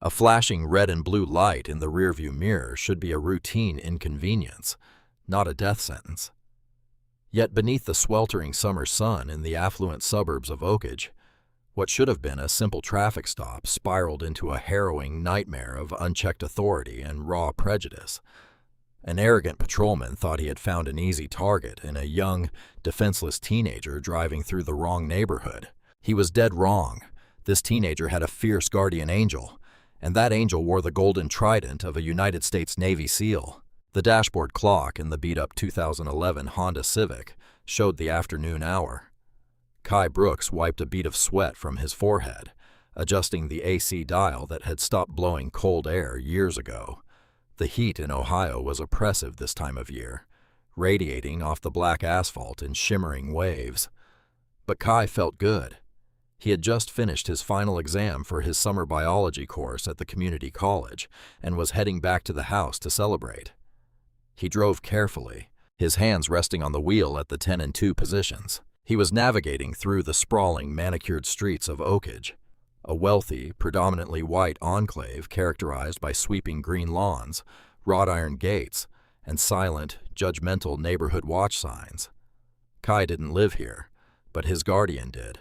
A flashing red and blue light in the rearview mirror should be a routine inconvenience, not a death sentence. Yet beneath the sweltering summer sun in the affluent suburbs of Oakage, what should have been a simple traffic stop spiraled into a harrowing nightmare of unchecked authority and raw prejudice. An arrogant patrolman thought he had found an easy target in a young, defenseless teenager driving through the wrong neighborhood. He was dead wrong. This teenager had a fierce guardian angel, and that angel wore the golden trident of a United States Navy SEAL. The dashboard clock in the beat-up 2011 Honda Civic showed the afternoon hour. Kai Brooks wiped a bead of sweat from his forehead, adjusting the AC dial that had stopped blowing cold air years ago. The heat in Ohio was oppressive this time of year, radiating off the black asphalt in shimmering waves. But Kai felt good. He had just finished his final exam for his summer biology course at the community college and was heading back to the house to celebrate. He drove carefully, his hands resting on the wheel at the 10 and 2 positions. He was navigating through the sprawling, manicured streets of Oakage, a wealthy, predominantly white enclave characterized by sweeping green lawns, wrought iron gates, and silent, judgmental neighborhood watch signs. Kai didn't live here, but his guardian did.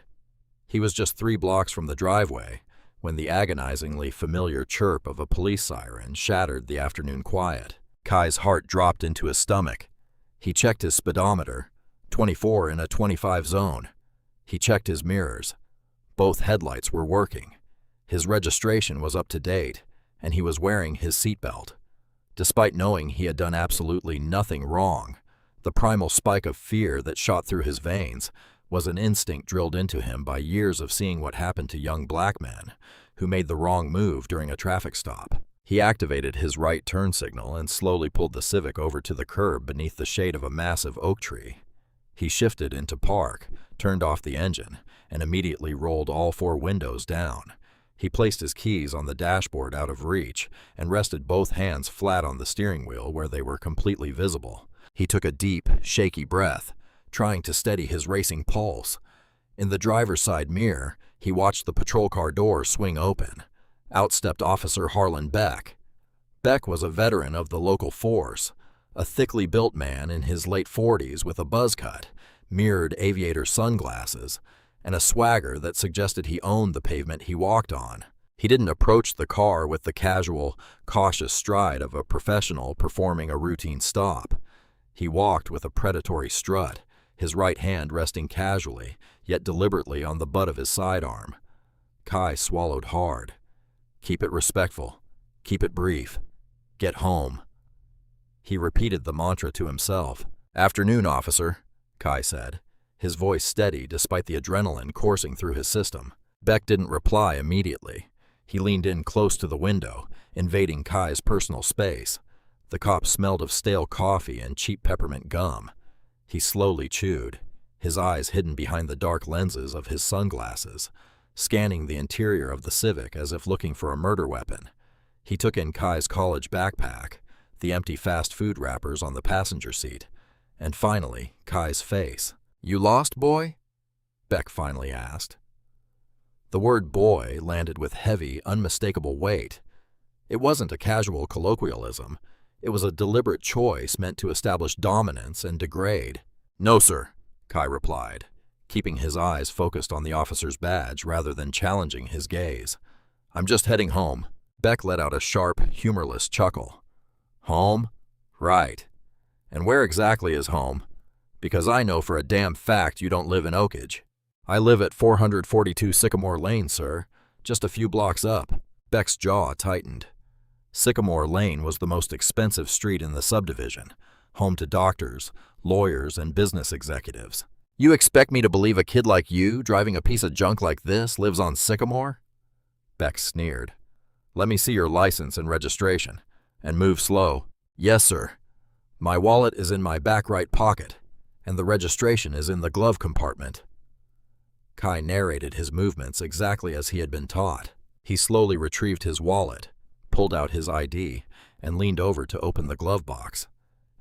He was just 3 blocks from the driveway when the agonizingly familiar chirp of a police siren shattered the afternoon quiet. Kai's heart dropped into his stomach. He checked his speedometer, 24 in a 25 zone. He checked his mirrors. Both headlights were working. His registration was up to date, and he was wearing his seatbelt. Despite knowing he had done absolutely nothing wrong, the primal spike of fear that shot through his veins was an instinct drilled into him by years of seeing what happened to young black men who made the wrong move during a traffic stop. He activated his right turn signal and slowly pulled the Civic over to the curb beneath the shade of a massive oak tree. He shifted into park, turned off the engine, and immediately rolled all 4 windows down. He placed his keys on the dashboard out of reach and rested both hands flat on the steering wheel where they were completely visible. He took a deep, shaky breath, trying to steady his racing pulse. In the driver's side mirror, he watched the patrol car door swing open. Out stepped Officer Harlan Beck. Beck was a veteran of the local force, a thickly built man in his late 40s with a buzz cut, mirrored aviator sunglasses, and a swagger that suggested he owned the pavement he walked on. He didn't approach the car with the casual, cautious stride of a professional performing a routine stop. He walked with a predatory strut, his right hand resting casually, yet deliberately on the butt of his sidearm. Kai swallowed hard. Keep it respectful. Keep it brief. Get home. He repeated the mantra to himself. "Afternoon, officer," Kai said, his voice steady despite the adrenaline coursing through his system. Beck didn't reply immediately. He leaned in close to the window, invading Kai's personal space. The cop smelled of stale coffee and cheap peppermint gum. He slowly chewed, his eyes hidden behind the dark lenses of his sunglasses, scanning the interior of the Civic as if looking for a murder weapon. He took in Kai's college backpack, the empty fast food wrappers on the passenger seat, and finally, Kai's face. "You lost, boy?" Beck finally asked. The word boy landed with heavy, unmistakable weight. It wasn't a casual colloquialism. It was a deliberate choice meant to establish dominance and degrade. "No, sir," Kai replied, keeping his eyes focused on the officer's badge rather than challenging his gaze. "I'm just heading home." Beck let out a sharp, humorless chuckle. "Home? Right. And where exactly is home? Because I know for a damn fact you don't live in Oakage." "I live at 442 Sycamore Lane, sir, just a few blocks up." Beck's jaw tightened. Sycamore Lane was the most expensive street in the subdivision, home to doctors, lawyers, and business executives. "You expect me to believe a kid like you, driving a piece of junk like this, lives on Sycamore?" Beck sneered. "Let me see your license and registration, and move slow." "Yes, sir. My wallet is in my back right pocket, and the registration is in the glove compartment." Kai narrated his movements exactly as he had been taught. He slowly retrieved his wallet, pulled out his ID, and leaned over to open the glove box.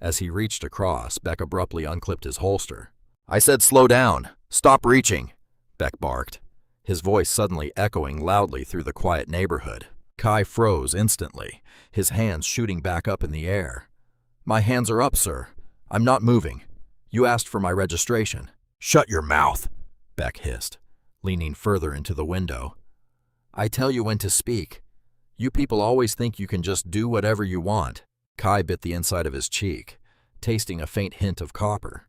As he reached across, Beck abruptly unclipped his holster. "I said slow down! Stop reaching!" Beck barked, his voice suddenly echoing loudly through the quiet neighborhood. Kai froze instantly, his hands shooting back up in the air. "My hands are up, sir. I'm not moving. You asked for my registration." "Shut your mouth," Beck hissed, leaning further into the window. "I tell you when to speak. You people always think you can just do whatever you want." Kai bit the inside of his cheek, tasting a faint hint of copper.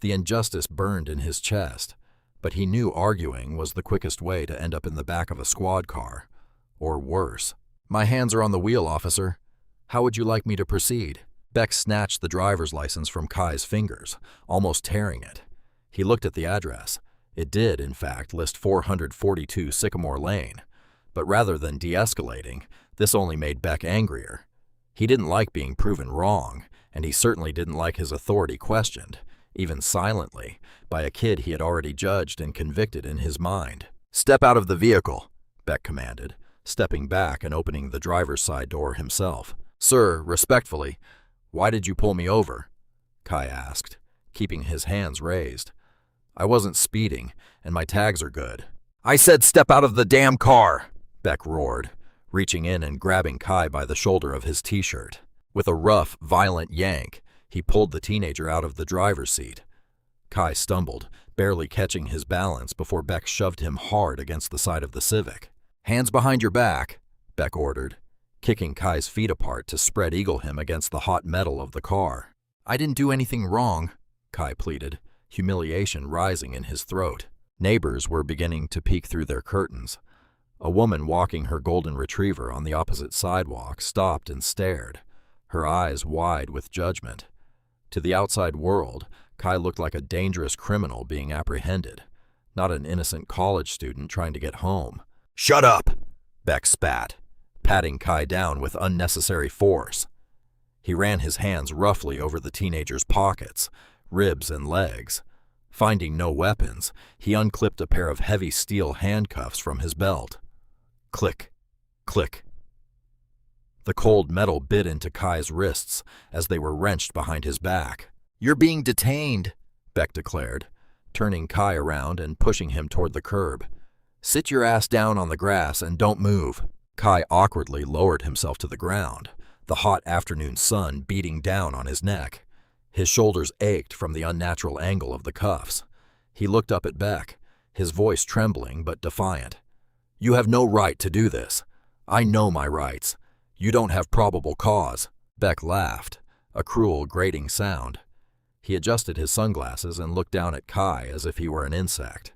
The injustice burned in his chest, but he knew arguing was the quickest way to end up in the back of a squad car, or worse. "My hands are on the wheel, officer. How would you like me to proceed?" Beck snatched the driver's license from Kai's fingers, almost tearing it. He looked at the address. It did, in fact, list 442 Sycamore Lane, but rather than de-escalating, this only made Beck angrier. He didn't like being proven wrong, and he certainly didn't like his authority questioned, even silently, by a kid he had already judged and convicted in his mind. "Step out of the vehicle," Beck commanded, stepping back and opening the driver's side door himself. "Sir, respectfully, why did you pull me over?" Kai asked, keeping his hands raised. "I wasn't speeding, and my tags are good." "I said step out of the damn car!" Beck roared, reaching in and grabbing Kai by the shoulder of his t-shirt. With a rough, violent yank, he pulled the teenager out of the driver's seat. Kai stumbled, barely catching his balance before Beck shoved him hard against the side of the Civic. "Hands behind your back," Beck ordered, kicking Kai's feet apart to spread eagle him against the hot metal of the car. "I didn't do anything wrong," Kai pleaded, humiliation rising in his throat. Neighbors were beginning to peek through their curtains. A woman walking her golden retriever on the opposite sidewalk stopped and stared, her eyes wide with judgment. To the outside world, Kai looked like a dangerous criminal being apprehended, not an innocent college student trying to get home. "Shut up!" Beck spat, patting Kai down with unnecessary force. He ran his hands roughly over the teenager's pockets, ribs and legs. Finding no weapons, he unclipped a pair of heavy steel handcuffs from his belt. Click, click. The cold metal bit into Kai's wrists as they were wrenched behind his back. "You're being detained," Beck declared, turning Kai around and pushing him toward the curb. "Sit your ass down on the grass and don't move." Kai awkwardly lowered himself to the ground, the hot afternoon sun beating down on his neck. His shoulders ached from the unnatural angle of the cuffs. He looked up at Beck, his voice trembling but defiant. "You have no right to do this. I know my rights. You don't have probable cause." Beck laughed, a cruel, grating sound. He adjusted his sunglasses and looked down at Kai as if he were an insect.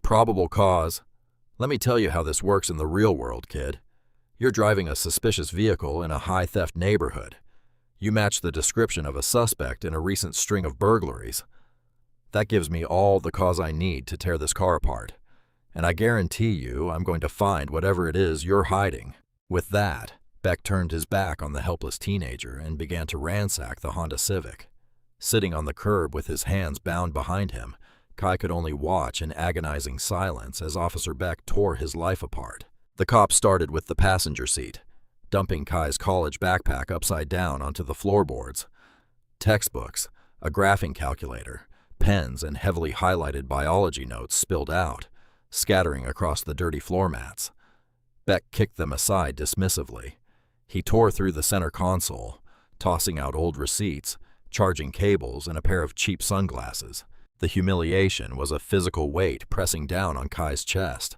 "Probable cause? Let me tell you how this works in the real world, kid. You're driving a suspicious vehicle in a high-theft neighborhood. You match the description of a suspect in a recent string of burglaries. That gives me all the cause I need to tear this car apart, and I guarantee you I'm going to find whatever it is you're hiding." With that, Beck turned his back on the helpless teenager and began to ransack the Honda Civic. Sitting on the curb with his hands bound behind him, Kai could only watch in agonizing silence as Officer Beck tore his life apart. The cop started with the passenger seat, dumping Kai's college backpack upside down onto the floorboards. Textbooks, a graphing calculator, pens, and heavily highlighted biology notes spilled out, scattering across the dirty floor mats. Beck kicked them aside dismissively. He tore through the center console, tossing out old receipts, charging cables, and a pair of cheap sunglasses. The humiliation was a physical weight pressing down on Kai's chest.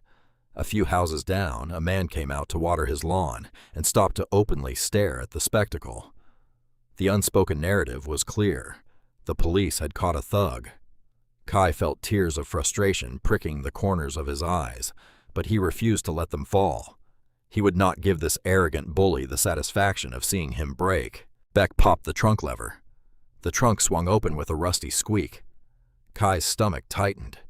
A few houses down, a man came out to water his lawn and stopped to openly stare at the spectacle. The unspoken narrative was clear. The police had caught a thug. Kai felt tears of frustration pricking the corners of his eyes, but he refused to let them fall. He would not give this arrogant bully the satisfaction of seeing him break. Beck popped the trunk lever. The trunk swung open with a rusty squeak. Kai's stomach tightened.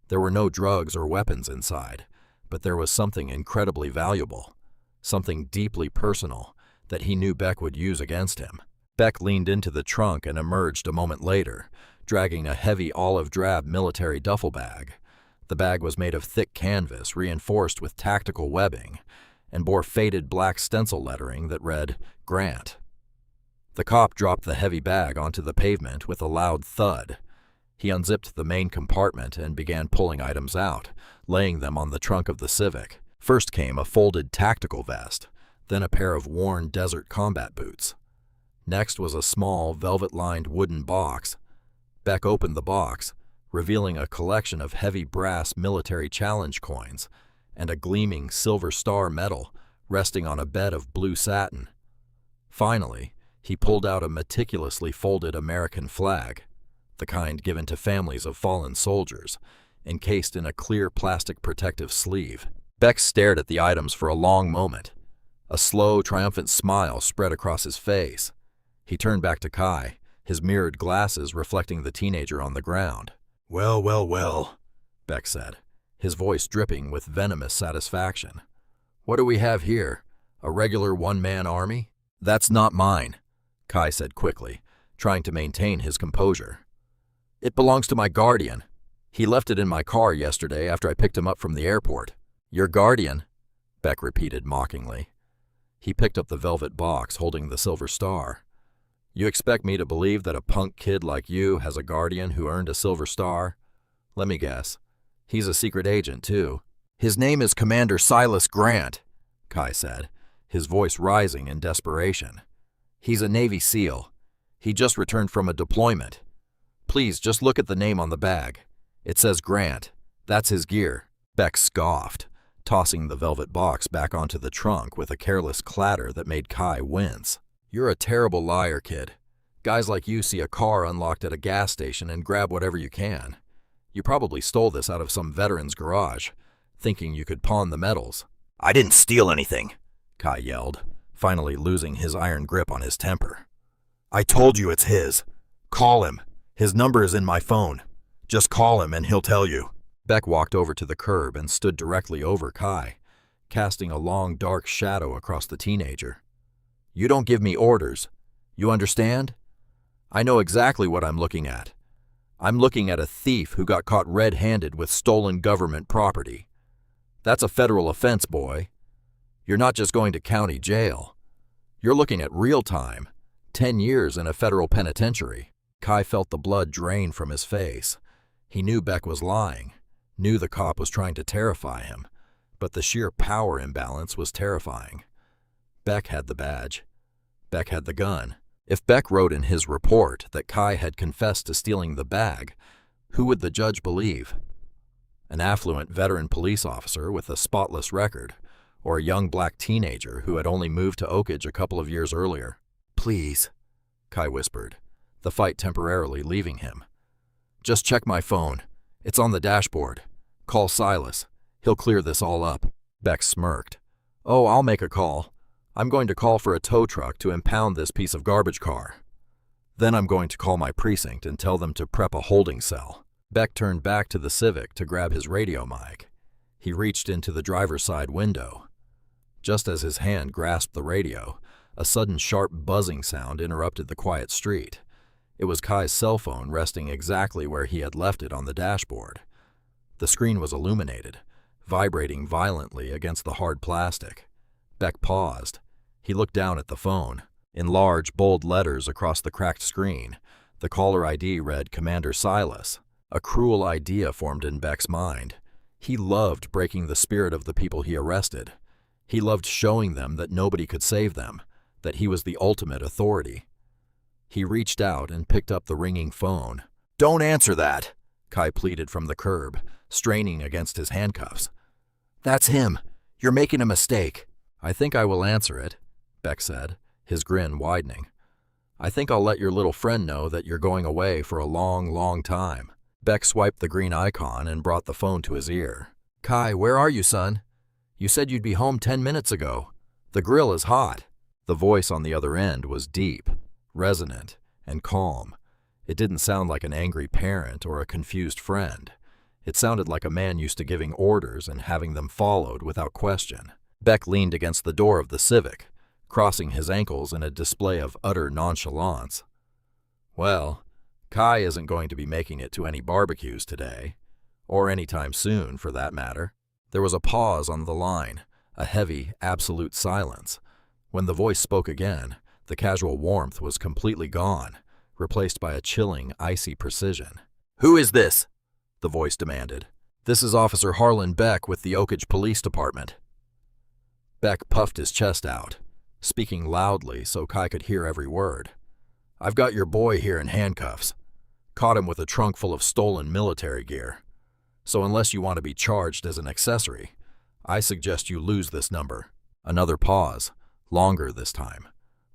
There were no drugs or weapons inside, but there was something incredibly valuable, something deeply personal that he knew Beck would use against him. Beck leaned into the trunk and emerged a moment later, dragging a heavy olive-drab military duffel bag. The bag was made of thick canvas reinforced with tactical webbing and bore faded black stencil lettering that read, "Grant." The cop dropped the heavy bag onto the pavement with a loud thud. He unzipped the main compartment and began pulling items out, laying them on the trunk of the Civic. First came a folded tactical vest, then a pair of worn desert combat boots. Next was a small, velvet-lined wooden box. Beck opened the box, revealing a collection of heavy brass military challenge coins and a gleaming silver star medal resting on a bed of blue satin. Finally, he pulled out a meticulously folded American flag, the kind given to families of fallen soldiers, encased in a clear plastic protective sleeve. Beck stared at the items for a long moment. A slow, triumphant smile spread across his face. He turned back to Kai, his mirrored glasses reflecting the teenager on the ground. "Well, well, well," Beck said, his voice dripping with venomous satisfaction. "What do we have here? A regular one-man army?" "That's not mine," Kai said quickly, trying to maintain his composure. "It belongs to my guardian. He left it in my car yesterday after I picked him up from the airport." "Your guardian?" Beck repeated mockingly. He picked up the velvet box holding the silver star. "You expect me to believe that a punk kid like you has a guardian who earned a silver star? Let me guess. He's a secret agent, too." "His name is Commander Silas Grant," Kai said, his voice rising in desperation. "He's a Navy SEAL. He just returned from a deployment. Please, just look at the name on the bag. It says Grant. That's his gear." Beck scoffed, tossing the velvet box back onto the trunk with a careless clatter that made Kai wince. "You're a terrible liar, kid. Guys like you see a car unlocked at a gas station and grab whatever you can. You probably stole this out of some veteran's garage, thinking you could pawn the medals." "I didn't steal anything," Kai yelled, finally losing his iron grip on his temper. "I told you it's his. Call him. His number is in my phone. Just call him and he'll tell you." Beck walked over to the curb and stood directly over Kai, casting a long dark shadow across the teenager. "You don't give me orders. You understand? I know exactly what I'm looking at. I'm looking at a thief who got caught red-handed with stolen government property. That's a federal offense, boy. You're not just going to county jail. You're looking at real time, 10 years in a federal penitentiary." Kai felt the blood drain from his face. He knew Beck was lying, knew the cop was trying to terrify him, but the sheer power imbalance was terrifying. Beck had the badge. Beck had the gun. If Beck wrote in his report that Kai had confessed to stealing the bag, who would the judge believe? An affluent veteran police officer with a spotless record, or a young black teenager who had only moved to Oakage a couple of years earlier? "Please," Kai whispered, the fight temporarily leaving him. "Just check my phone. It's on the dashboard. Call Silas. He'll clear this all up." Beck smirked. "Oh, I'll make a call. I'm going to call for a tow truck to impound this piece of garbage car. Then I'm going to call my precinct and tell them to prep a holding cell." Beck turned back to the Civic to grab his radio mic. He reached into the driver's side window. Just as his hand grasped the radio, a sudden sharp buzzing sound interrupted the quiet street. It was Kai's cell phone resting exactly where he had left it on the dashboard. The screen was illuminated, vibrating violently against the hard plastic. Beck paused. He looked down at the phone. In large, bold letters across the cracked screen, the caller ID read Commander Silas. A cruel idea formed in Beck's mind. He loved breaking the spirit of the people he arrested. He loved showing them that nobody could save them, that he was the ultimate authority. He reached out and picked up the ringing phone. "Don't answer that," Kai pleaded from the curb, straining against his handcuffs. "That's him. You're making a mistake." "I think I will answer it," Beck said, his grin widening. "I think I'll let your little friend know that you're going away for a long, long time." Beck swiped the green icon and brought the phone to his ear. "Kai, where are you, son? You said you'd be home 10 minutes ago. The grill is hot." The voice on the other end was deep, resonant, and calm. It didn't sound like an angry parent or a confused friend. It sounded like a man used to giving orders and having them followed without question. Beck leaned against the door of the Civic, crossing his ankles in a display of utter nonchalance. "Well, Kai isn't going to be making it to any barbecues today, or anytime soon, for that matter." There was a pause on the line, a heavy, absolute silence. When the voice spoke again, the casual warmth was completely gone, replaced by a chilling, icy precision. "Who is this?" the voice demanded. "This is Officer Harlan Beck with the Oakage Police Department." Beck puffed his chest out, speaking loudly so Kai could hear every word. "I've got your boy here in handcuffs. Caught him with a trunk full of stolen military gear. So unless you want to be charged as an accessory, I suggest you lose this number." Another pause, longer this time.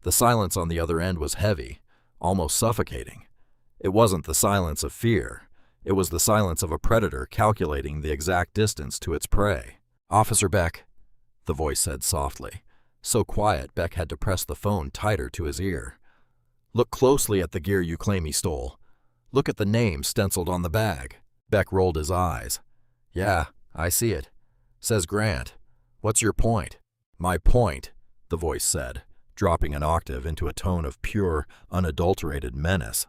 The silence on the other end was heavy, almost suffocating. It wasn't the silence of fear. It was the silence of a predator calculating the exact distance to its prey. "Officer Beck," the voice said softly, so quiet Beck had to press the phone tighter to his ear. "Look closely at the gear you claim he stole. Look at the name stenciled on the bag." Beck rolled his eyes. "Yeah, I see it. Says Grant. What's your point?" "My point," the voice said, dropping an octave into a tone of pure, unadulterated menace,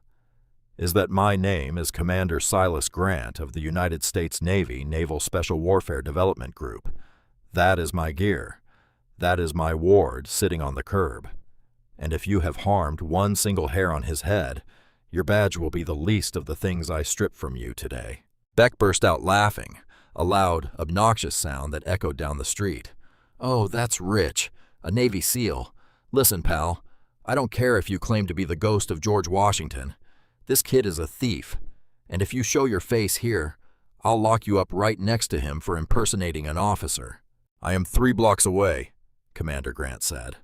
"is that my name is Commander Silas Grant of the United States Navy Naval Special Warfare Development Group. That is my gear. That is my ward sitting on the curb. And if you have harmed one single hair on his head, your badge will be the least of the things I strip from you today." Beck burst out laughing, a loud, obnoxious sound that echoed down the street. "Oh, that's rich. A Navy SEAL. Listen, pal, I don't care if you claim to be the ghost of George Washington. This kid is a thief, and if you show your face here, I'll lock you up right next to him for impersonating an officer." "I am 3 blocks away," Commander Grant said.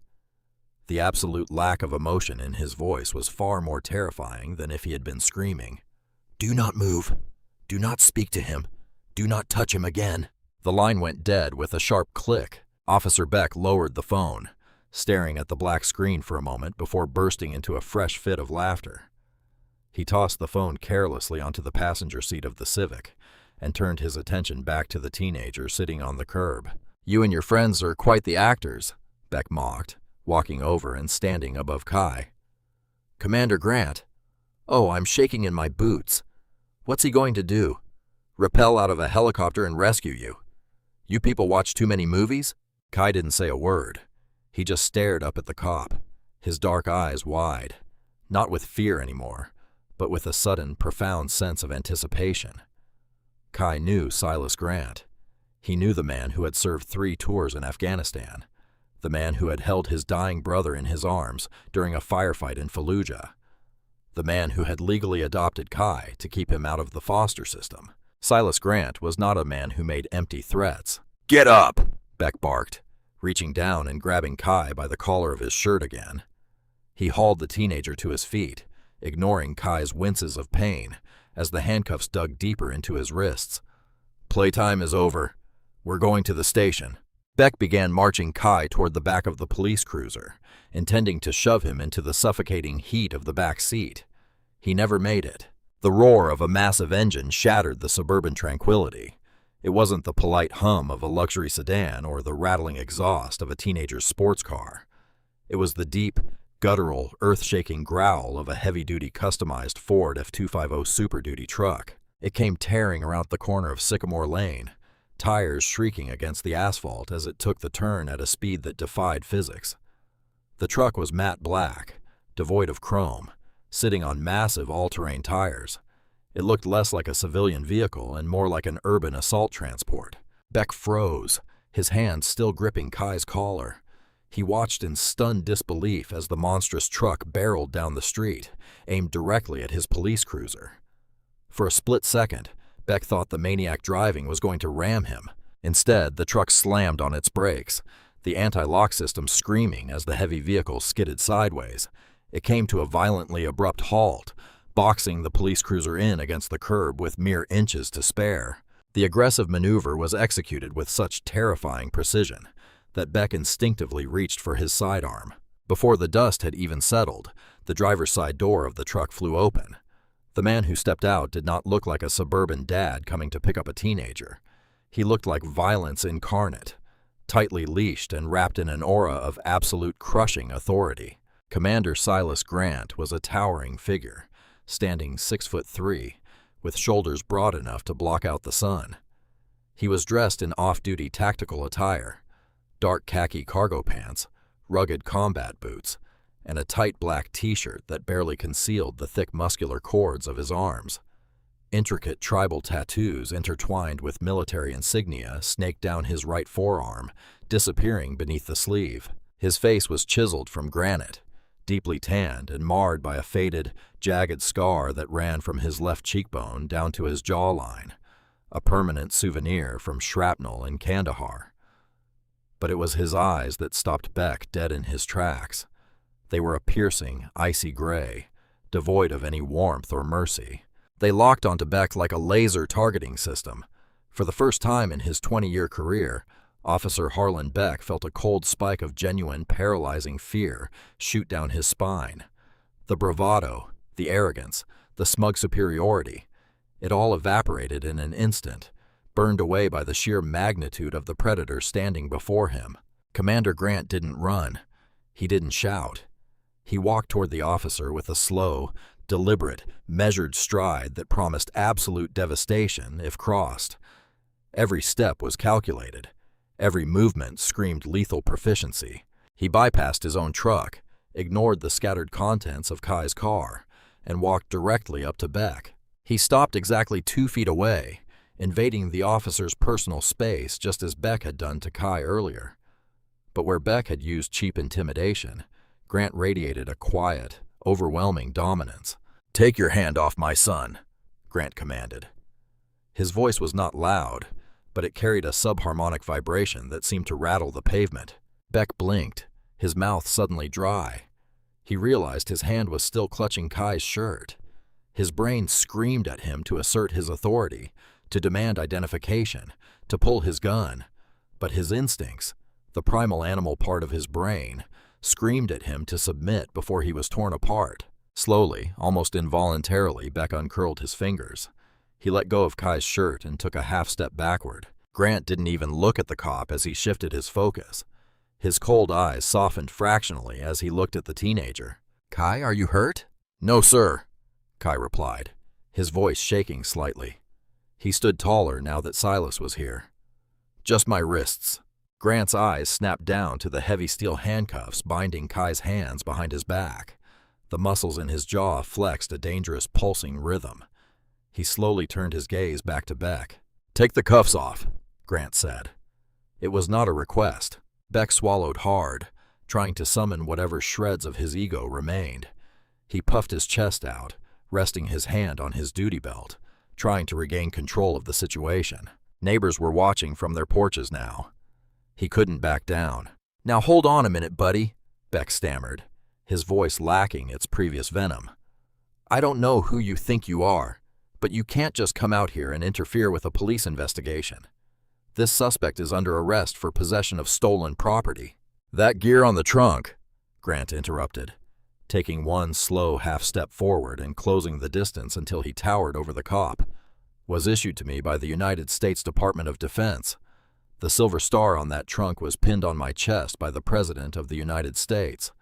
The absolute lack of emotion in his voice was far more terrifying than if he had been screaming. "Do not move. Do not speak to him. Do not touch him again." The line went dead with a sharp click. Officer Beck lowered the phone, staring at the black screen for a moment before bursting into a fresh fit of laughter. He tossed the phone carelessly onto the passenger seat of the Civic and turned his attention back to the teenager sitting on the curb. "You and your friends are quite the actors," Beck mocked, walking over and standing above Kai. "Commander Grant. Oh, I'm shaking in my boots. What's he going to do? Rappel out of a helicopter and rescue you? You people watch too many movies?" Kai didn't say a word. He just stared up at the cop, his dark eyes wide, not with fear anymore, but with a sudden, profound sense of anticipation. Kai knew Silas Grant. He knew the man who had served 3 tours in Afghanistan, the man who had held his dying brother in his arms during a firefight in Fallujah, the man who had legally adopted Kai to keep him out of the foster system. Silas Grant was not a man who made empty threats. "Get up!" Beck barked, reaching down and grabbing Kai by the collar of his shirt again. He hauled the teenager to his feet, ignoring Kai's winces of pain as the handcuffs dug deeper into his wrists. "Playtime is over. We're going to the station." Beck began marching Kai toward the back of the police cruiser, intending to shove him into the suffocating heat of the back seat. He never made it. The roar of a massive engine shattered the suburban tranquility. It wasn't the polite hum of a luxury sedan or the rattling exhaust of a teenager's sports car. It was the deep, guttural, earth-shaking growl of a heavy-duty customized Ford F250 Super Duty truck. It came tearing around the corner of Sycamore Lane, tires shrieking against the asphalt as it took the turn at a speed that defied physics. The truck was matte black, devoid of chrome, sitting on massive all-terrain tires. It looked less like a civilian vehicle and more like an urban assault transport. Beck froze, his hand still gripping Kai's collar. He watched in stunned disbelief as the monstrous truck barreled down the street, aimed directly at his police cruiser. For a split second, Beck thought the maniac driving was going to ram him. Instead, the truck slammed on its brakes, the anti-lock system screaming as the heavy vehicle skidded sideways. It came to a violently abrupt halt, boxing the police cruiser in against the curb with mere inches to spare. The aggressive maneuver was executed with such terrifying precision that Beck instinctively reached for his sidearm. Before the dust had even settled, the driver's side door of the truck flew open. The man who stepped out did not look like a suburban dad coming to pick up a teenager. He looked like violence incarnate, tightly leashed and wrapped in an aura of absolute crushing authority. Commander Silas Grant was a towering figure, standing 6'3", with shoulders broad enough to block out the sun. He was dressed in off-duty tactical attire, dark khaki cargo pants, rugged combat boots, and a tight black t-shirt that barely concealed the thick muscular cords of his arms. Intricate tribal tattoos intertwined with military insignia snaked down his right forearm, disappearing beneath the sleeve. His face was chiseled from granite, deeply tanned and marred by a faded, jagged scar that ran from his left cheekbone down to his jawline, a permanent souvenir from shrapnel in Kandahar. But it was his eyes that stopped Beck dead in his tracks. They were a piercing, icy gray, devoid of any warmth or mercy. They locked onto Beck like a laser targeting system. For the first time in his 20-year career, Officer Harlan Beck felt a cold spike of genuine, paralyzing fear shoot down his spine. The bravado, the arrogance, the smug superiority, it all evaporated in an instant, burned away by the sheer magnitude of the predator standing before him. Commander Grant didn't run. He didn't shout. He walked toward the officer with a slow, deliberate, measured stride that promised absolute devastation if crossed. Every step was calculated. Every movement screamed lethal proficiency. He bypassed his own truck, ignored the scattered contents of Kai's car, and walked directly up to Beck. He stopped exactly 2 feet away, invading the officer's personal space just as Beck had done to Kai earlier. But where Beck had used cheap intimidation, Grant radiated a quiet, overwhelming dominance. "Take your hand off my son," Grant commanded. His voice was not loud, but it carried a subharmonic vibration that seemed to rattle the pavement. Beck blinked, his mouth suddenly dry. He realized his hand was still clutching Kai's shirt. His brain screamed at him to assert his authority, to demand identification, to pull his gun. But his instincts, the primal animal part of his brain, screamed at him to submit before he was torn apart. Slowly, almost involuntarily, Beck uncurled his fingers. He let go of Kai's shirt and took a half-step backward. Grant didn't even look at the cop as he shifted his focus. His cold eyes softened fractionally as he looked at the teenager. "Kai, are you hurt?" "No, sir," Kai replied, his voice shaking slightly. He stood taller now that Silas was here. "Just my wrists." Grant's eyes snapped down to the heavy steel handcuffs binding Kai's hands behind his back. The muscles in his jaw flexed a dangerous pulsing rhythm. He slowly turned his gaze back to Beck. "Take the cuffs off," Grant said. It was not a request. Beck swallowed hard, trying to summon whatever shreds of his ego remained. He puffed his chest out, resting his hand on his duty belt, trying to regain control of the situation. Neighbors were watching from their porches now. He couldn't back down. "Now hold on a minute, buddy," Beck stammered, his voice lacking its previous venom. "I don't know who you think you are, but you can't just come out here and interfere with a police investigation. This suspect is under arrest for possession of stolen property." "That gear on the trunk," Grant interrupted, taking one slow half-step forward and closing the distance until he towered over the cop, "was issued to me by the United States Department of Defense. The silver star on that trunk was pinned on my chest by the President of the United States.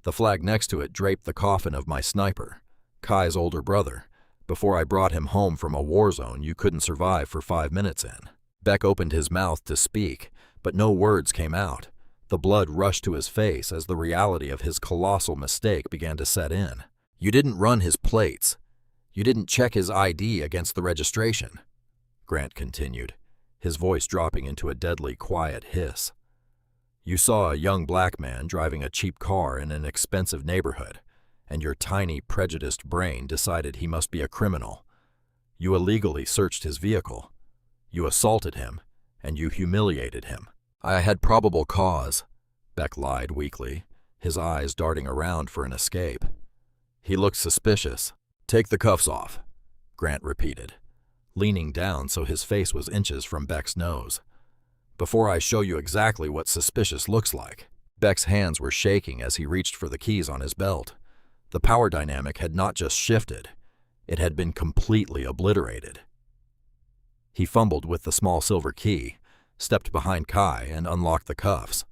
The flag next to it draped the coffin of my sniper, Kai's older brother, before I brought him home from a war zone you couldn't survive for 5 minutes in." Beck opened his mouth to speak, but no words came out. The blood rushed to his face as the reality of his colossal mistake began to set in. "You didn't run his plates. You didn't check his ID against the registration," Grant continued, his voice dropping into a deadly quiet hiss. "You saw a young black man driving a cheap car in an expensive neighborhood, and your tiny, prejudiced brain decided he must be a criminal. You illegally searched his vehicle. You assaulted him, and you humiliated him." "I had probable cause," Beck lied weakly, his eyes darting around for an escape. "He looked suspicious." "Take the cuffs off," Grant repeated, leaning down so his face was inches from Beck's nose. "Before I show you exactly what suspicious looks like." Beck's hands were shaking as he reached for the keys on his belt. The power dynamic had not just shifted, it had been completely obliterated. He fumbled with the small silver key, stepped behind Kai, and unlocked the cuffs.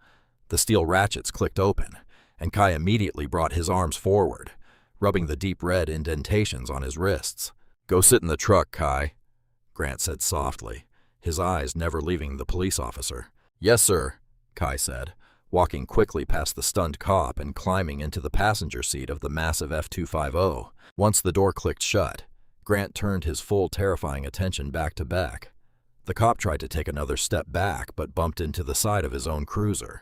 The steel ratchets clicked open, and Kai immediately brought his arms forward, rubbing the deep red indentations on his wrists. "Go sit in the truck, Kai," Grant said softly, his eyes never leaving the police officer. "Yes, sir," Kai said, walking quickly past the stunned cop and climbing into the passenger seat of the massive F-250. Once the door clicked shut, Grant turned his full, terrifying attention back to Beck. The cop tried to take another step back, but bumped into the side of his own cruiser.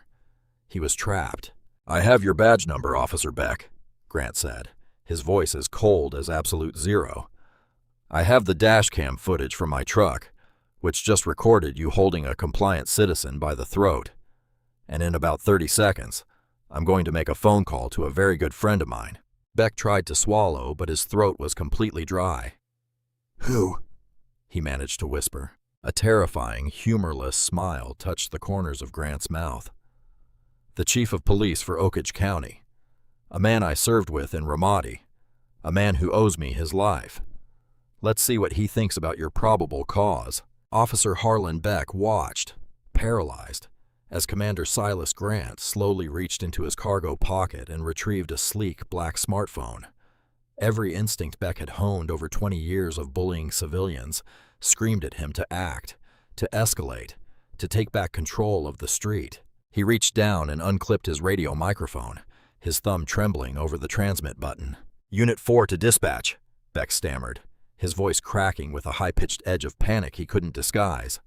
He was trapped. "I have your badge number, Officer Beck," Grant said, his voice as cold as absolute zero. "I have the dash cam footage from my truck, which just recorded you holding a compliant citizen by the throat. And in about 30 seconds, I'm going to make a phone call to a very good friend of mine." Beck tried to swallow, but his throat was completely dry. "Who?" he managed to whisper. A terrifying, humorless smile touched the corners of Grant's mouth. "The chief of police for Oakage County. A man I served with in Ramadi. A man who owes me his life. Let's see what he thinks about your probable cause." Officer Harlan Beck watched, paralyzed, as Commander Silas Grant slowly reached into his cargo pocket and retrieved a sleek black smartphone. Every instinct Beck had honed over 20 years of bullying civilians screamed at him to act, to escalate, to take back control of the street. He reached down and unclipped his radio microphone, his thumb trembling over the transmit button. "Unit 4 to dispatch," Beck stammered, his voice cracking with a high-pitched edge of panic he couldn't disguise.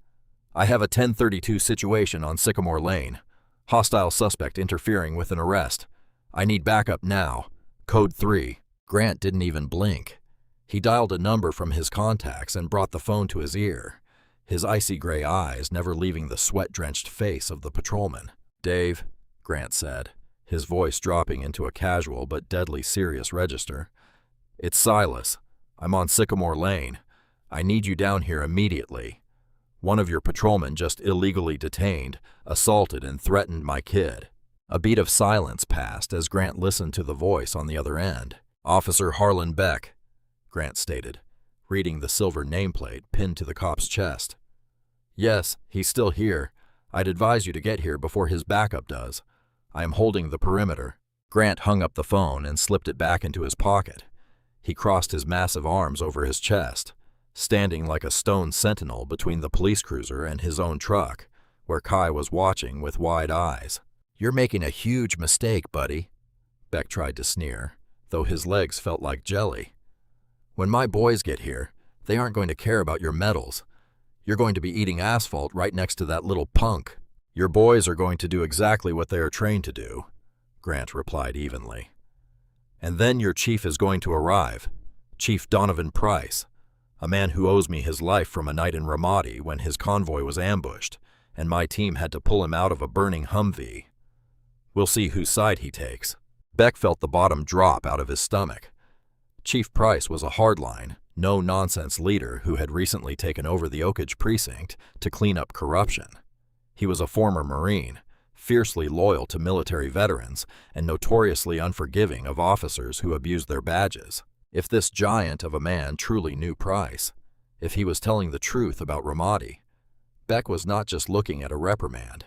"I have a 1032 situation on Sycamore Lane. Hostile suspect interfering with an arrest. I need backup now. Code 3. Grant didn't even blink. He dialed a number from his contacts and brought the phone to his ear, his icy gray eyes never leaving the sweat-drenched face of the patrolman. "Dave," Grant said, his voice dropping into a casual but deadly serious register. "It's Silas. I'm on Sycamore Lane. I need you down here immediately. One of your patrolmen just illegally detained, assaulted, and threatened my kid." A beat of silence passed as Grant listened to the voice on the other end. "Officer Harlan Beck," Grant stated, reading the silver nameplate pinned to the cop's chest. "Yes, he's still here. I'd advise you to get here before his backup does. I am holding the perimeter." Grant hung up the phone and slipped it back into his pocket. He crossed his massive arms over his chest, standing like a stone sentinel between the police cruiser and his own truck, where Kai was watching with wide eyes. "You're making a huge mistake, buddy," Beck tried to sneer, though his legs felt like jelly. "When my boys get here, they aren't going to care about your medals. You're going to be eating asphalt right next to that little punk." "Your boys are going to do exactly what they are trained to do," Grant replied evenly. "And then your chief is going to arrive, Chief Donovan Price, a man who owes me his life from a night in Ramadi when his convoy was ambushed, and my team had to pull him out of a burning Humvee. We'll see whose side he takes." Beck felt the bottom drop out of his stomach. Chief Price was a hardline, no-nonsense leader who had recently taken over the Oakage precinct to clean up corruption. He was a former Marine, fiercely loyal to military veterans and notoriously unforgiving of officers who abused their badges. If this giant of a man truly knew Price, if he was telling the truth about Ramadi, Beck was not just looking at a reprimand.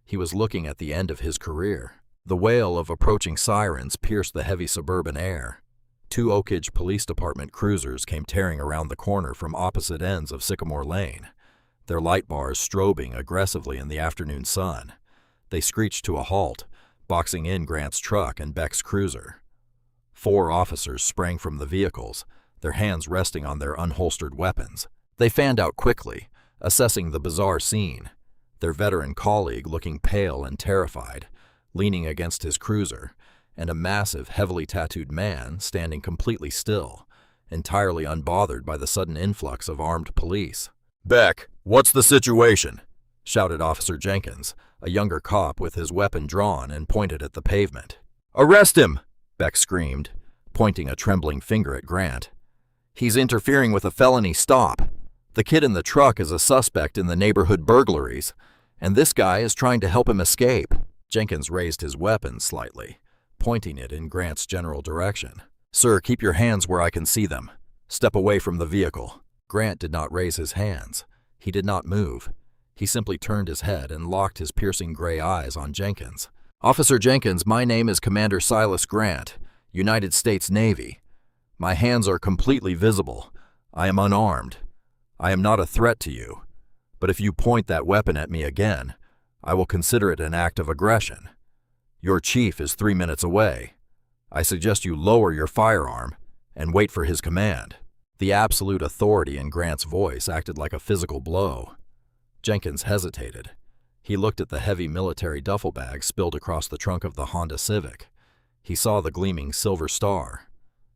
He was looking at the end of his career. The wail of approaching sirens pierced the heavy suburban air. 2 Oakage Police Department cruisers came tearing around the corner from opposite ends of Sycamore Lane, their light bars strobing aggressively in the afternoon sun. They screeched to a halt, boxing in Grant's truck and Beck's cruiser. 4 officers sprang from the vehicles, their hands resting on their unholstered weapons. They fanned out quickly, assessing the bizarre scene, their veteran colleague looking pale and terrified, leaning against his cruiser, and a massive, heavily tattooed man standing completely still, entirely unbothered by the sudden influx of armed police. "Beck, what's the situation?" shouted Officer Jenkins, a younger cop with his weapon drawn and pointed at the pavement. "Arrest him!" Beck screamed, pointing a trembling finger at Grant. "He's interfering with a felony stop. The kid in the truck is a suspect in the neighborhood burglaries, and this guy is trying to help him escape." Jenkins raised his weapon slightly, pointing it in Grant's general direction. "Sir, keep your hands where I can see them. Step away from the vehicle." Grant did not raise his hands. He did not move. He simply turned his head and locked his piercing gray eyes on Jenkins. "Officer Jenkins, my name is Commander Silas Grant, United States Navy. My hands are completely visible. I am unarmed. I am not a threat to you. But if you point that weapon at me again, I will consider it an act of aggression. Your chief is 3 minutes away. I suggest you lower your firearm and wait for his command." The absolute authority in Grant's voice acted like a physical blow. Jenkins hesitated. He looked at the heavy military duffel bag spilled across the trunk of the Honda Civic. He saw the gleaming silver star.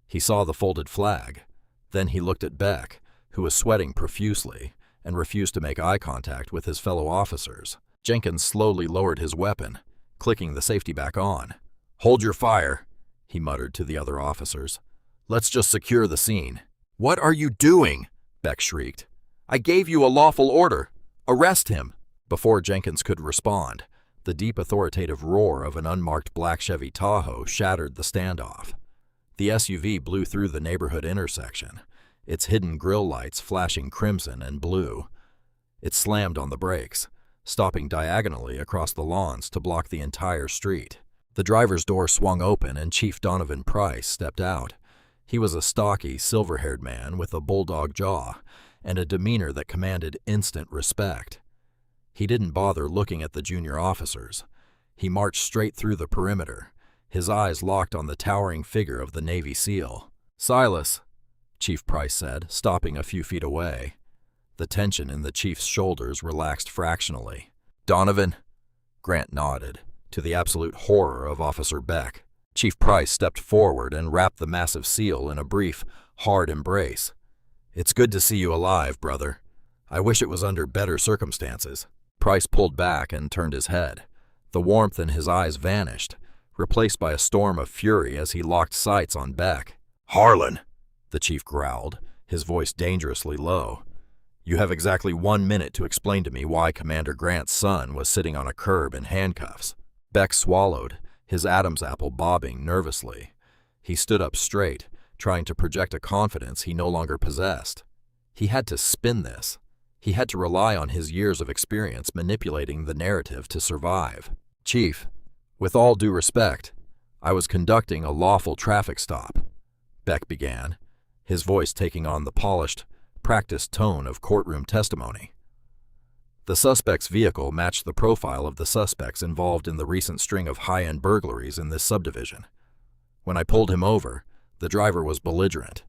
He saw the folded flag. Then he looked at Beck, who was sweating profusely and refused to make eye contact with his fellow officers. Jenkins slowly lowered his weapon, clicking the safety back on. "Hold your fire," he muttered to the other officers. "Let's just secure the scene." "What are you doing?" Beck shrieked. "I gave you a lawful order. Arrest him." Before Jenkins could respond, the deep authoritative roar of an unmarked black Chevy Tahoe shattered the standoff. The SUV blew through the neighborhood intersection, its hidden grille lights flashing crimson and blue. It slammed on the brakes, stopping diagonally across the lawns to block the entire street. The driver's door swung open and Chief Donovan Price stepped out. He was a stocky, silver-haired man with a bulldog jaw and a demeanor that commanded instant respect. He didn't bother looking at the junior officers. He marched straight through the perimeter, his eyes locked on the towering figure of the Navy SEAL. "Silas," Chief Price said, stopping a few feet away. The tension in the chief's shoulders relaxed fractionally. "Donovan?" Grant nodded, to the absolute horror of Officer Beck. Chief Price stepped forward and wrapped the massive SEAL in a brief, hard embrace. "It's good to see you alive, brother. I wish it was under better circumstances." Price pulled back and turned his head. The warmth in his eyes vanished, replaced by a storm of fury as he locked sights on Beck. "Harlan," the chief growled, his voice dangerously low. "You have exactly 1 minute to explain to me why Commander Grant's son was sitting on a curb in handcuffs." Beck swallowed, his Adam's apple bobbing nervously. He stood up straight, trying to project a confidence he no longer possessed. He had to spin this. He had to rely on his years of experience manipulating the narrative to survive. "Chief, with all due respect, I was conducting a lawful traffic stop," Beck began, his voice taking on the polished, practiced tone of courtroom testimony. The suspect's vehicle matched the profile of the suspects involved in the recent string of high-end burglaries in this subdivision. When I pulled him over, the driver was belligerent.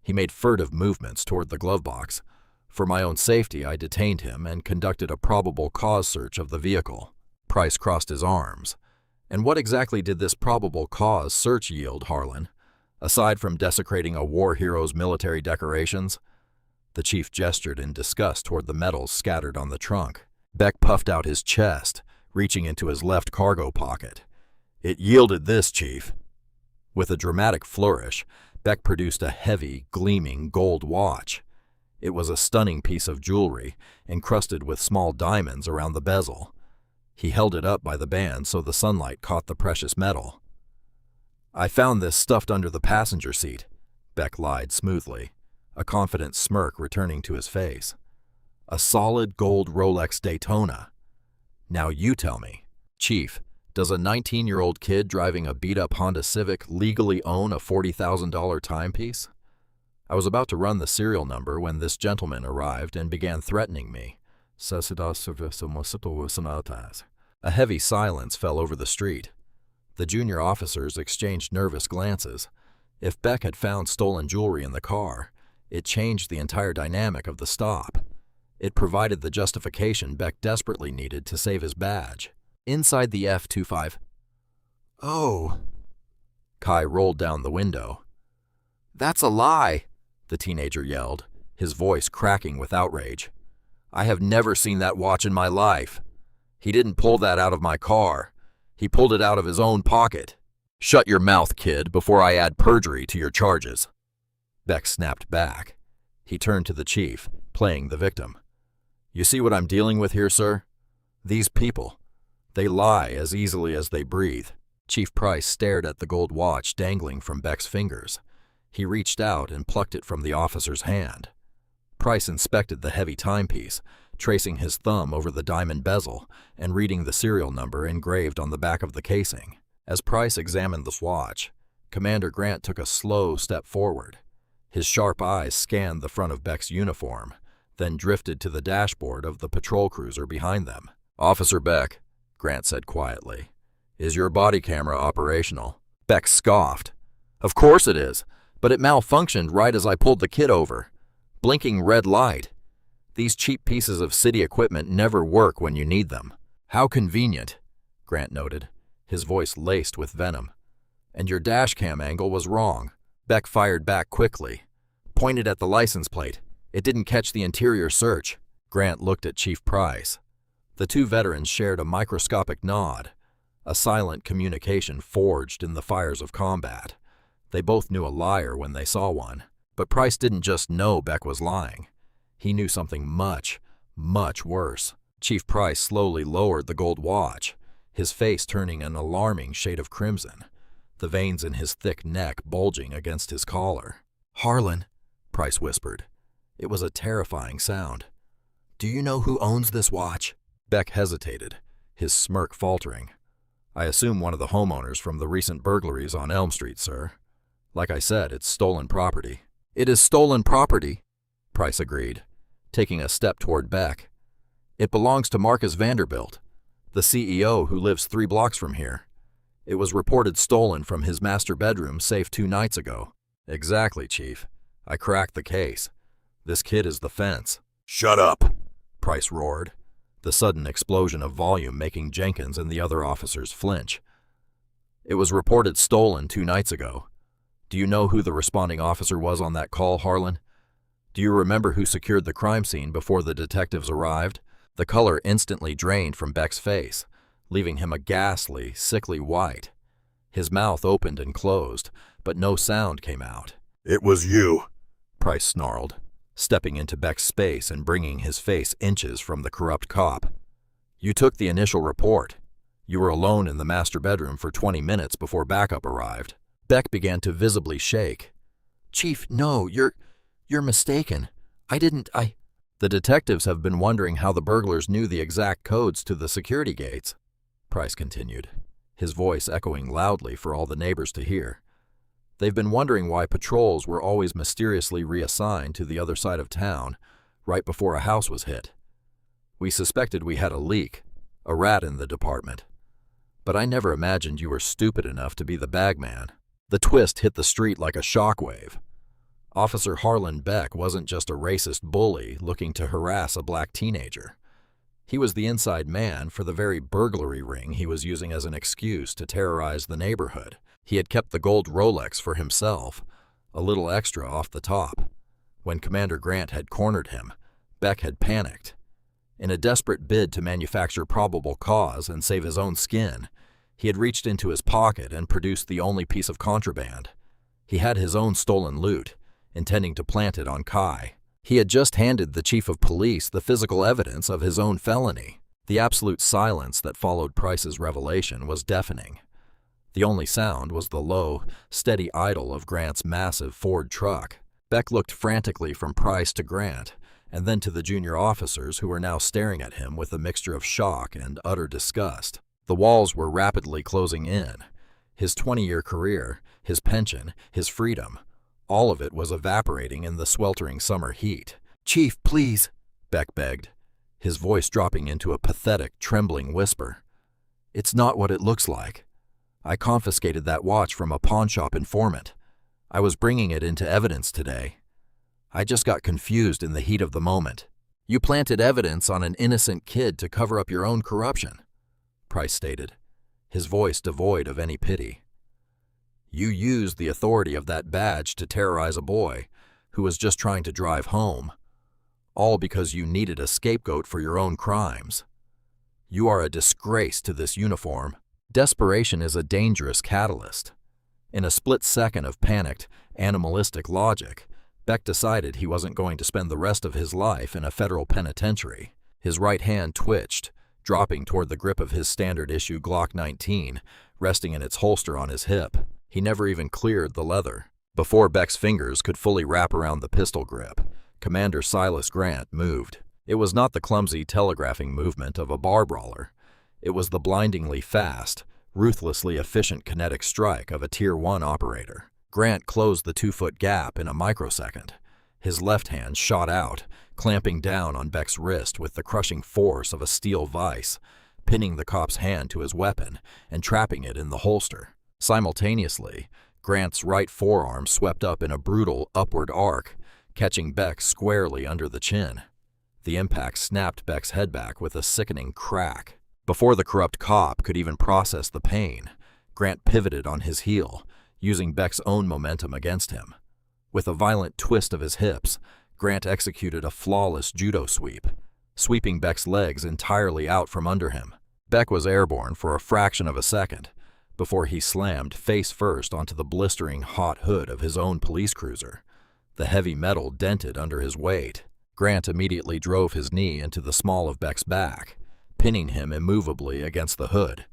He made furtive movements toward the glove box. For my own safety, I detained him and conducted a probable cause search of the vehicle. Price crossed his arms. "And what exactly did this probable cause search yield, Harlan? Aside from desecrating a war hero's military decorations?" The chief gestured in disgust toward the medals scattered on the trunk. Beck puffed out his chest, reaching into his left cargo pocket. "It yielded this, Chief." With a dramatic flourish, Beck produced a heavy, gleaming gold watch. It was a stunning piece of jewelry, encrusted with small diamonds around the bezel. He held it up by the band so the sunlight caught the precious metal. "I found this stuffed under the passenger seat," Beck lied smoothly, a confident smirk returning to his face. "A solid gold Rolex Daytona. Now you tell me, Chief, does a 19-year-old kid driving a beat-up Honda Civic legally own a $40,000 timepiece?" I was about to run the serial number when this gentleman arrived and began threatening me. A heavy silence fell over the street. The junior officers exchanged nervous glances. If Beck had found stolen jewelry in the car, it changed the entire dynamic of the stop. It provided the justification Beck desperately needed to save his badge. Inside the F-25. "Oh." Kai rolled down the window. "That's a lie," the teenager yelled, his voice cracking with outrage. "I have never seen that watch in my life. He didn't pull that out of my car. He pulled it out of his own pocket." "Shut your mouth, kid, before I add perjury to your charges." Beck snapped back. He turned to the chief, playing the victim. "You see what I'm dealing with here, sir? These people, they lie as easily as they breathe." Chief Price stared at the gold watch dangling from Beck's fingers. He reached out and plucked it from the officer's hand. Price inspected the heavy timepiece, tracing his thumb over the diamond bezel and reading the serial number engraved on the back of the casing. As Price examined the watch, Commander Grant took a slow step forward. His sharp eyes scanned the front of Beck's uniform, then drifted to the dashboard of the patrol cruiser behind them. "Officer Beck," Grant said quietly, "is your body camera operational?" Beck scoffed. "Of course it is. But it malfunctioned right as I pulled the kid over. Blinking red light. These cheap pieces of city equipment never work when you need them. How convenient, Grant noted, his voice laced with venom. And your dash cam angle was wrong. Beck fired back quickly. Pointed at the license plate. It didn't catch the interior search. Grant looked at Chief Price. The two veterans shared a microscopic nod, a silent communication forged in the fires of combat. They both knew a liar when they saw one. But Price didn't just know Beck was lying. He knew something much, much worse. Chief Price slowly lowered the gold watch, his face turning an alarming shade of crimson, the veins in his thick neck bulging against his collar. "Harlan," Price whispered. It was a terrifying sound. "Do you know who owns this watch?" Beck hesitated, his smirk faltering. "I assume one of the homeowners from the recent burglaries on Elm Street, sir. Like I said, it's stolen property." "It is stolen property," Price agreed, taking a step toward Beck. "It belongs to Marcus Vanderbilt, the CEO who lives 3 blocks from here. It was reported stolen from his master bedroom safe 2 nights ago." "Exactly, Chief. I cracked the case. This kid is the fence." "Shut up," Price roared, the sudden explosion of volume making Jenkins and the other officers flinch. "It was reported stolen 2 nights ago. Do you know who the responding officer was on that call, Harlan? Do you remember who secured the crime scene before the detectives arrived?" The color instantly drained from Beck's face, leaving him a ghastly, sickly white. His mouth opened and closed, but no sound came out. "It was you," Price snarled, stepping into Beck's space and bringing his face inches from the corrupt cop. "You took the initial report. You were alone in the master bedroom for 20 minutes before backup arrived." Beck began to visibly shake. "Chief, no, you're mistaken. I didn't. The detectives have been wondering how the burglars knew the exact codes to the security gates," Price continued, his voice echoing loudly for all the neighbors to hear. "They've been wondering why patrols were always mysteriously reassigned to the other side of town right before a house was hit. We suspected we had a leak, a rat in the department. But I never imagined you were stupid enough to be the bagman." The twist hit the street like a shockwave. Officer Harlan Beck wasn't just a racist bully looking to harass a black teenager. He was the inside man for the very burglary ring he was using as an excuse to terrorize the neighborhood. He had kept the gold Rolex for himself, a little extra off the top. When Commander Grant had cornered him, Beck had panicked. In a desperate bid to manufacture probable cause and save his own skin, he had reached into his pocket and produced the only piece of contraband. He had his own stolen loot, intending to plant it on Kai. He had just handed the chief of police the physical evidence of his own felony. The absolute silence that followed Price's revelation was deafening. The only sound was the low, steady idle of Grant's massive Ford truck. Beck looked frantically from Price to Grant, and then to the junior officers who were now staring at him with a mixture of shock and utter disgust. The walls were rapidly closing in. His 20-year career, his pension, his freedom, all of it was evaporating in the sweltering summer heat. "Chief, please," Beck begged, his voice dropping into a pathetic, trembling whisper. "It's not what it looks like. I confiscated that watch from a pawnshop informant. I was bringing it into evidence today. I just got confused in the heat of the moment." "You planted evidence on an innocent kid to cover up your own corruption," Price stated, his voice devoid of any pity. "You used the authority of that badge to terrorize a boy who was just trying to drive home, all because you needed a scapegoat for your own crimes. You are a disgrace to this uniform." Desperation is a dangerous catalyst. In a split second of panicked, animalistic logic, Beck decided he wasn't going to spend the rest of his life in a federal penitentiary. His right hand twitched, dropping toward the grip of his standard-issue Glock 19, resting in its holster on his hip. He never even cleared the leather. Before Beck's fingers could fully wrap around the pistol grip, Commander Silas Grant moved. It was not the clumsy telegraphing movement of a bar brawler. It was the blindingly fast, ruthlessly efficient kinetic strike of a Tier 1 operator. Grant closed the 2-foot gap in a microsecond. His left hand shot out, clamping down on Beck's wrist with the crushing force of a steel vise, pinning the cop's hand to his weapon and trapping it in the holster. Simultaneously, Grant's right forearm swept up in a brutal upward arc, catching Beck squarely under the chin. The impact snapped Beck's head back with a sickening crack. Before the corrupt cop could even process the pain, Grant pivoted on his heel, using Beck's own momentum against him. With a violent twist of his hips, Grant executed a flawless judo sweep, sweeping Beck's legs entirely out from under him. Beck was airborne for a fraction of a second, before he slammed face first onto the blistering hot hood of his own police cruiser. The heavy metal dented under his weight. Grant immediately drove his knee into the small of Beck's back, pinning him immovably against the hood.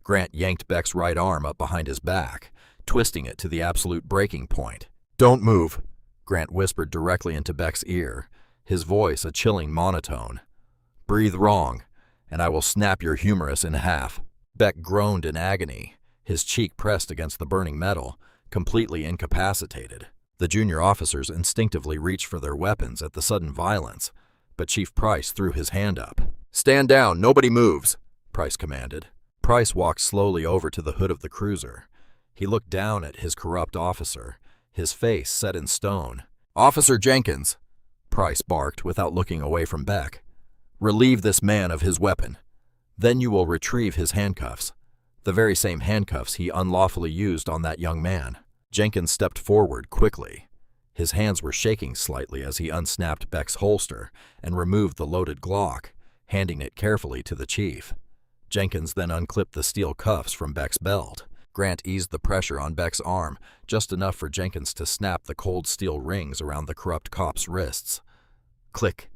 Grant yanked Beck's right arm up behind his back, twisting it to the absolute breaking point. "Don't move," Grant whispered directly into Beck's ear, his voice a chilling monotone. "Breathe wrong, and I will snap your humerus in half." Beck groaned in agony, his cheek pressed against the burning metal, completely incapacitated. The junior officers instinctively reached for their weapons at the sudden violence, but Chief Price threw his hand up. "Stand down, nobody moves," Price commanded. Price walked slowly over to the hood of the cruiser. He looked down at his corrupt officer, his face set in stone. "Officer Jenkins," Price barked without looking away from Beck, "relieve this man of his weapon. Then you will retrieve his handcuffs, the very same handcuffs he unlawfully used on that young man." Jenkins stepped forward quickly. His hands were shaking slightly as he unsnapped Beck's holster and removed the loaded Glock, handing it carefully to the chief. Jenkins then unclipped the steel cuffs from Beck's belt. Grant eased the pressure on Beck's arm, just enough for Jenkins to snap the cold steel rings around the corrupt cop's wrists. Click,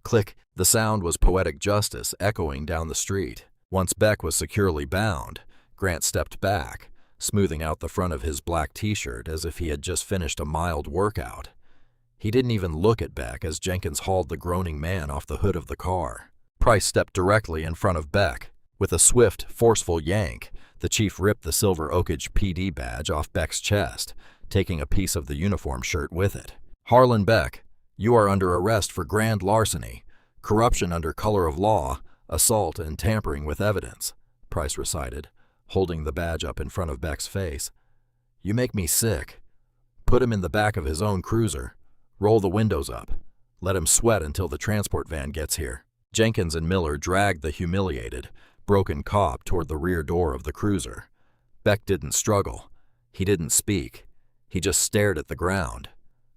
click. The sound was poetic justice echoing down the street. Once Beck was securely bound, Grant stepped back, smoothing out the front of his black t-shirt as if he had just finished a mild workout. He didn't even look at Beck as Jenkins hauled the groaning man off the hood of the car. Price stepped directly in front of Beck. With a swift, forceful yank, the chief ripped the silver Oakage PD badge off Beck's chest, taking a piece of the uniform shirt with it. "Harlan Beck, you are under arrest for grand larceny, corruption under color of law, assault, and tampering with evidence," Price recited, holding the badge up in front of Beck's face. "You make me sick. Put him in the back of his own cruiser. Roll the windows up. Let him sweat until the transport van gets here." Jenkins and Miller dragged the humiliated, broken cop toward the rear door of the cruiser. Beck didn't struggle. He didn't speak. He just stared at the ground.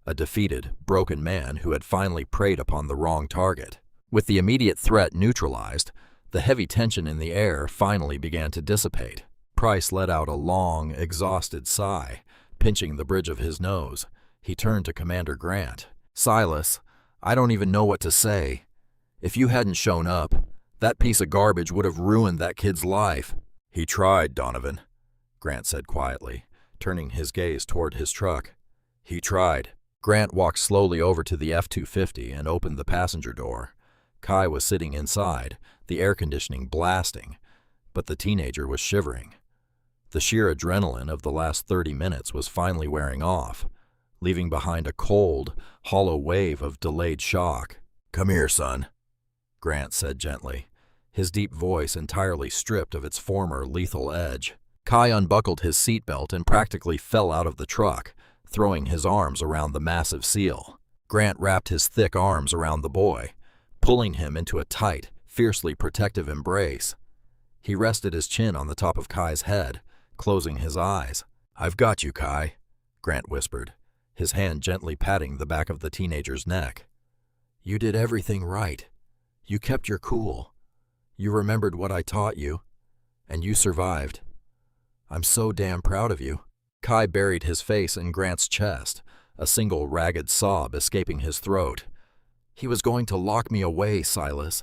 A defeated, broken man who had finally preyed upon the wrong target. With the immediate threat neutralized, the heavy tension in the air finally began to dissipate. Price let out a long, exhausted sigh, pinching the bridge of his nose. He turned to Commander Grant. "Silas, I don't even know what to say. If you hadn't shown up, that piece of garbage would have ruined that kid's life." "He tried, Donovan," Grant said quietly, turning his gaze toward his truck. "He tried." Grant walked slowly over to the F-250 and opened the passenger door. Kai was sitting inside, the air conditioning blasting, but the teenager was shivering. The sheer adrenaline of the last 30 minutes was finally wearing off, leaving behind a cold, hollow wave of delayed shock. "Come here, son," Grant said gently, his deep voice entirely stripped of its former lethal edge. Kai unbuckled his seatbelt and practically fell out of the truck, throwing his arms around the massive seal. Grant wrapped his thick arms around the boy, pulling him into a tight, fiercely protective embrace. He rested his chin on the top of Kai's head, closing his eyes. "I've got you, Kai," Grant whispered, his hand gently patting the back of the teenager's neck. "You did everything right. You kept your cool. You remembered what I taught you, and you survived. I'm so damn proud of you." Kai buried his face in Grant's chest, a single ragged sob escaping his throat. "He was going to lock me away, Silas.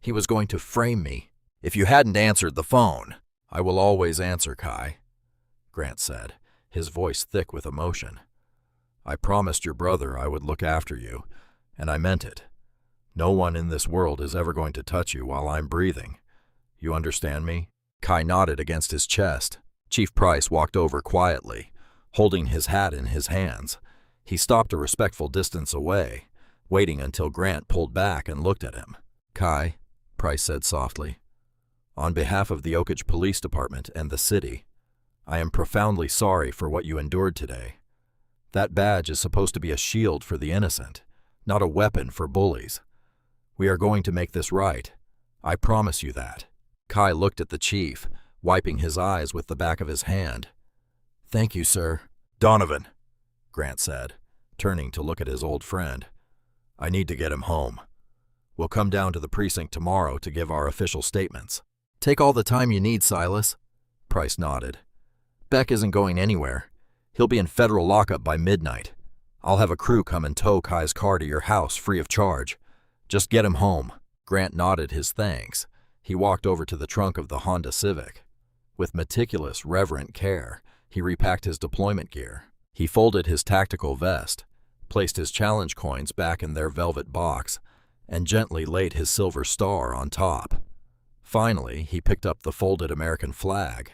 He was going to frame me." "If you hadn't answered the phone—" "I will always answer, Kai," Grant said, his voice thick with emotion. "I promised your brother I would look after you, and I meant it. No one in this world is ever going to touch you while I'm breathing. You understand me?" Kai nodded against his chest. Chief Price walked over quietly, holding his hat in his hands. He stopped a respectful distance away, waiting until Grant pulled back and looked at him. "Kai," Price said softly, "on behalf of the Oakage Police Department and the city, I am profoundly sorry for what you endured today. That badge is supposed to be a shield for the innocent, not a weapon for bullies. We are going to make this right. I promise you that." Kai looked at the chief, wiping his eyes with the back of his hand. "Thank you, sir." "Donovan," Grant said, turning to look at his old friend. "I need to get him home. We'll come down to the precinct tomorrow to give our official statements." "Take all the time you need, Silas." Price nodded. "Beck isn't going anywhere. He'll be in federal lockup by midnight. I'll have a crew come and tow Kai's car to your house free of charge. Just get him home." Grant nodded his thanks. He walked over to the trunk of the Honda Civic. With meticulous, reverent care, he repacked his deployment gear. He folded his tactical vest, placed his challenge coins back in their velvet box, and gently laid his silver star on top. Finally, he picked up the folded American flag.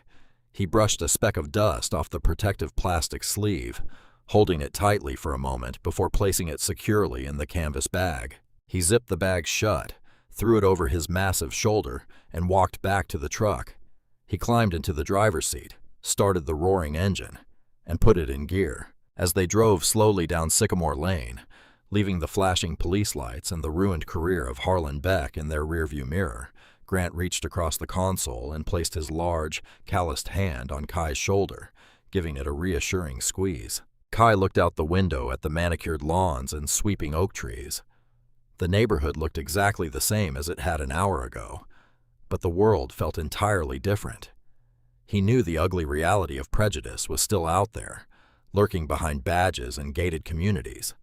He brushed a speck of dust off the protective plastic sleeve, holding it tightly for a moment before placing it securely in the canvas bag. He zipped the bag shut, threw it over his massive shoulder, and walked back to the truck. He climbed into the driver's seat, started the roaring engine, and put it in gear. As they drove slowly down Sycamore Lane, leaving the flashing police lights and the ruined career of Harlan Beck in their rearview mirror, Grant reached across the console and placed his large, calloused hand on Kai's shoulder, giving it a reassuring squeeze. Kai looked out the window at the manicured lawns and sweeping oak trees. The neighborhood looked exactly the same as it had an hour ago, but the world felt entirely different. He knew the ugly reality of prejudice was still out there, lurking behind badges and gated communities.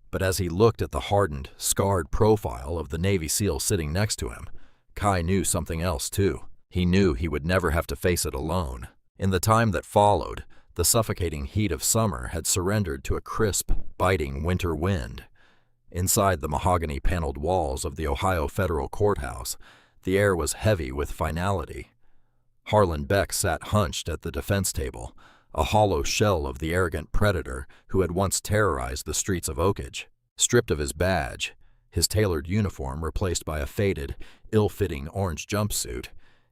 But as he looked at the hardened, scarred profile of the Navy SEAL sitting next to him, Kai knew something else too. He knew he would never have to face it alone. In the time that followed, the suffocating heat of summer had surrendered to a crisp, biting winter wind. Inside the mahogany-paneled walls of the Ohio Federal Courthouse, the air was heavy with finality. Harlan Beck sat hunched at the defense table, a hollow shell of the arrogant predator who had once terrorized the streets of Oakage. Stripped of his badge, his tailored uniform replaced by a faded, ill-fitting orange jumpsuit,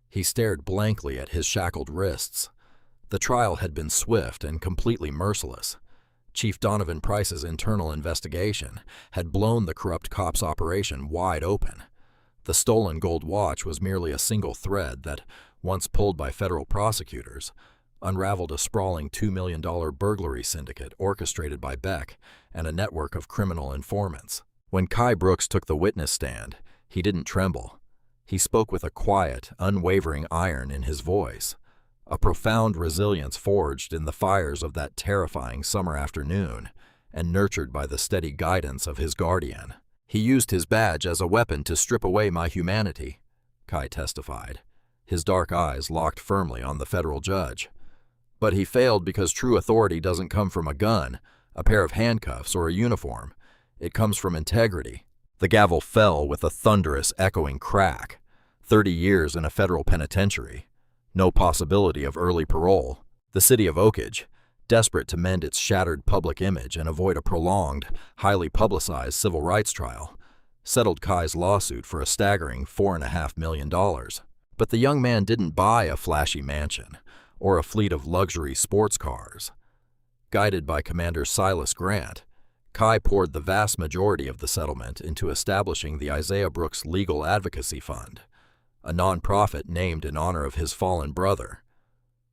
he stared blankly at his shackled wrists. The trial had been swift and completely merciless. Chief Donovan Price's internal investigation had blown the corrupt cop's operation wide open. The stolen gold watch was merely a single thread that, once pulled by federal prosecutors, unraveled a sprawling $2 million burglary syndicate orchestrated by Beck and a network of criminal informants. When Kai Brooks took the witness stand, he didn't tremble. He spoke with a quiet, unwavering iron in his voice, a profound resilience forged in the fires of that terrifying summer afternoon and nurtured by the steady guidance of his guardian. "He used his badge as a weapon to strip away my humanity," Kai testified, his dark eyes locked firmly on the federal judge. "But he failed because true authority doesn't come from a gun, a pair of handcuffs, or a uniform. It comes from integrity." The gavel fell with a thunderous, echoing crack. 30 years in a federal penitentiary. No possibility of early parole. The city of Oakage, desperate to mend its shattered public image and avoid a prolonged, highly publicized civil rights trial, settled Kai's lawsuit for a staggering $4.5 million. But the young man didn't buy a flashy mansion or a fleet of luxury sports cars. Guided by Commander Silas Grant, Kai poured the vast majority of the settlement into establishing the Isaiah Brooks Legal Advocacy Fund, a nonprofit named in honor of his fallen brother.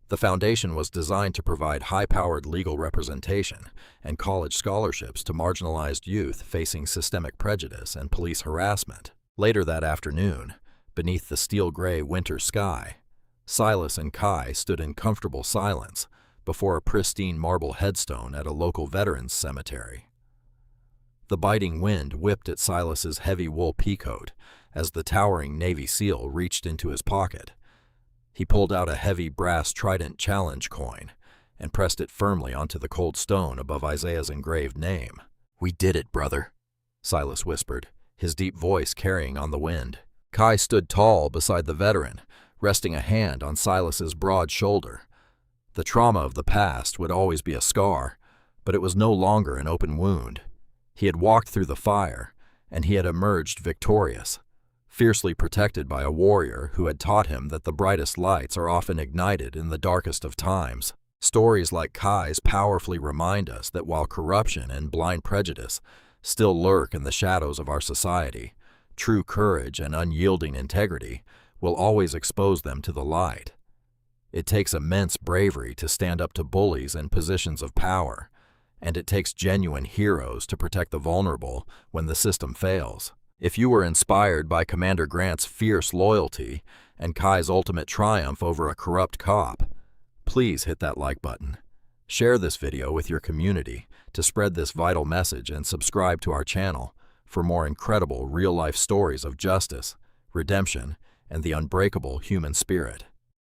The foundation was designed to provide high-powered legal representation and college scholarships to marginalized youth facing systemic prejudice and police harassment. Later that afternoon, beneath the steel-gray winter sky, Silas and Kai stood in comfortable silence before a pristine marble headstone at a local veterans cemetery. The biting wind whipped at Silas's heavy wool peacoat as the towering Navy SEAL reached into his pocket. He pulled out a heavy brass Trident challenge coin and pressed it firmly onto the cold stone above Isaiah's engraved name. "We did it, brother," Silas whispered, his deep voice carrying on the wind. Kai stood tall beside the veteran, resting a hand on Silas's broad shoulder. The trauma of the past would always be a scar, but it was no longer an open wound. He had walked through the fire, and he had emerged victorious. fiercely protected by a warrior who had taught him that the brightest lights are often ignited in the darkest of times. Stories like Kai's powerfully remind us that while corruption and blind prejudice still lurk in the shadows of our society, true courage and unyielding integrity will always expose them to the light. It takes immense bravery to stand up to bullies in positions of power, and it takes genuine heroes to protect the vulnerable when the system fails. If you were inspired by Commander Grant's fierce loyalty and Kai's ultimate triumph over a corrupt cop, please hit that like button. Share this video with your community to spread this vital message and subscribe to our channel for more incredible real-life stories of justice, redemption, and the unbreakable human spirit.